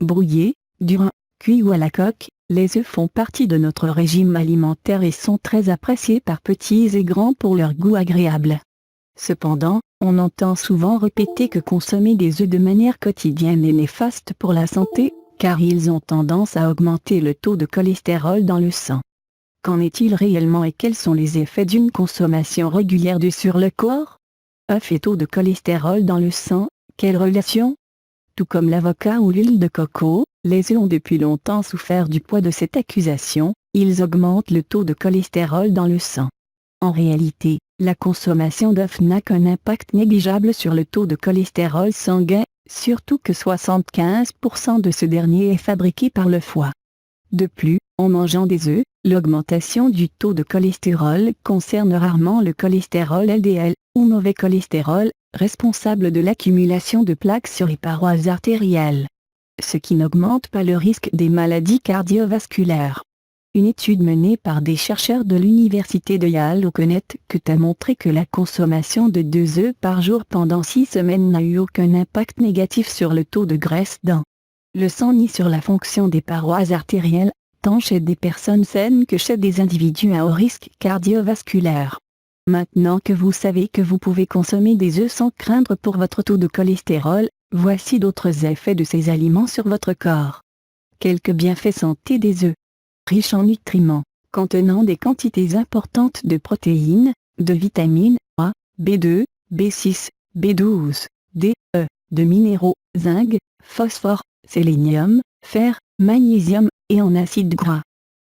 Brouillés, durs, cuits ou à la coque, les œufs font partie de notre régime alimentaire et sont très appréciés par petits et grands pour leur goût agréable. Cependant, on entend souvent répéter que consommer des œufs de manière quotidienne est néfaste pour la santé, car ils ont tendance à augmenter le taux de cholestérol dans le sang. Qu'en est-il réellement et quels sont les effets d'une consommation régulière d'œufs sur le corps? œufs et taux de cholestérol dans le sang, quelle relation? Tout comme l'avocat ou l'huile de coco, les œufs ont depuis longtemps souffert du poids de cette accusation, ils augmentent le taux de cholestérol dans le sang. En réalité, la consommation d'œufs n'a qu'un impact négligeable sur le taux de cholestérol sanguin, surtout que 75% de ce dernier est fabriqué par le foie. De plus, en mangeant des œufs, l'augmentation du taux de cholestérol concerne rarement le cholestérol LDL, ou mauvais cholestérol, responsable de l'accumulation de plaques sur les parois artérielles. Ce qui n'augmente pas le risque des maladies cardiovasculaires. Une étude menée par des chercheurs de l'université de Yale au Connecticut a montré que la consommation de 2 œufs par jour pendant 6 semaines n'a eu aucun impact négatif sur le taux de graisse dans le sang ni sur la fonction des parois artérielles, tant chez des personnes saines que chez des individus à haut risque cardiovasculaire. Maintenant que vous savez que vous pouvez consommer des œufs sans craindre pour votre taux de cholestérol, voici d'autres effets de ces aliments sur votre corps. Quelques bienfaits santé des œufs. Riches en nutriments, contenant des quantités importantes de protéines, de vitamines A, B2, B6, B12, D, E, de minéraux, zinc, phosphore, sélénium, fer, magnésium, et en acides gras.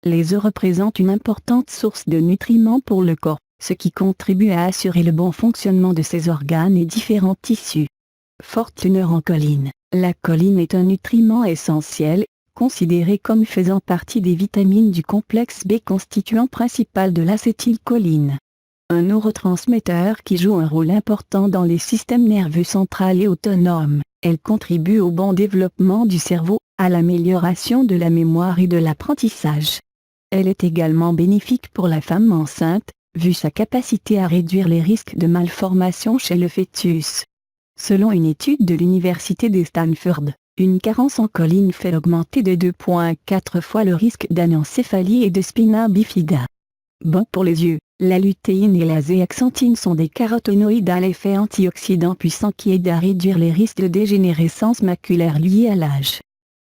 Les œufs représentent une importante source de nutriments pour le corps, ce qui contribue à assurer le bon fonctionnement de ses organes et différents tissus. Forte teneur en choline. La choline est un nutriment essentiel, considéré comme faisant partie des vitamines du complexe B constituant principal de l'acétylcholine. Un neurotransmetteur qui joue un rôle important dans les systèmes nerveux central et autonome. Elle contribue au bon développement du cerveau, à l'amélioration de la mémoire et de l'apprentissage. Elle est également bénéfique pour la femme enceinte, vu sa capacité à réduire les risques de malformation chez le fœtus. Selon une étude de l'université de Stanford, une carence en choline fait augmenter de 2,4 fois le risque d'anencéphalie et de spina bifida. Bon pour les yeux, la lutéine et la zéaxanthine sont des caroténoïdes à l'effet antioxydant puissant qui aident à réduire les risques de dégénérescence maculaire liés à l'âge,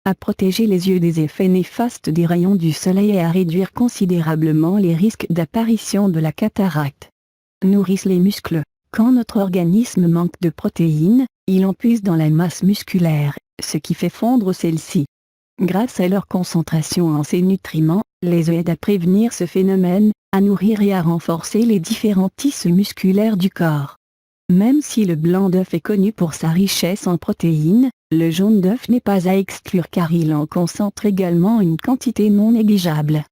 à protéger les yeux des effets néfastes des rayons du soleil et à réduire considérablement les risques d'apparition de la cataracte. Nourrissent les muscles. Quand notre organisme manque de protéines, il en puise dans la masse musculaire, ce qui fait fondre celle-ci. Grâce à leur concentration en ces nutriments, les œufs aident à prévenir ce phénomène, à nourrir et à renforcer les différents tissus musculaires du corps. Même si le blanc d'œuf est connu pour sa richesse en protéines, le jaune d'œuf n'est pas à exclure car il en concentre également une quantité non négligeable.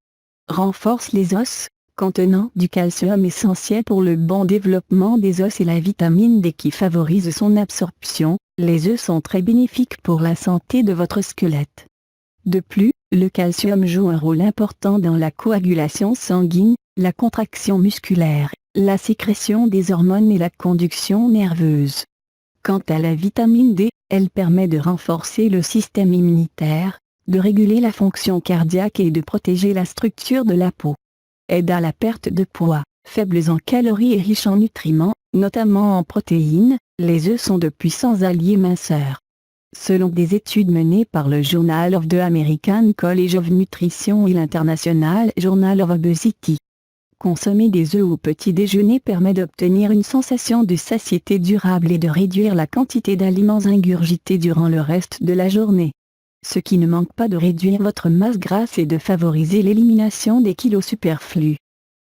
Renforce les os, contenant du calcium essentiel pour le bon développement des os et la vitamine D qui favorise son absorption, les œufs sont très bénéfiques pour la santé de votre squelette. De plus, le calcium joue un rôle important dans la coagulation sanguine, la contraction musculaire, la sécrétion des hormones et la conduction nerveuse. Quant à la vitamine D, elle permet de renforcer le système immunitaire, de réguler la fonction cardiaque et de protéger la structure de la peau. Aide à la perte de poids, faibles en calories et riches en nutriments, notamment en protéines, les œufs sont de puissants alliés minceurs. Selon des études menées par le Journal of the American College of Nutrition et l'International Journal of Obesity, consommer des œufs au petit déjeuner permet d'obtenir une sensation de satiété durable et de réduire la quantité d'aliments ingurgités durant le reste de la journée. Ce qui ne manque pas de réduire votre masse grasse et de favoriser l'élimination des kilos superflus.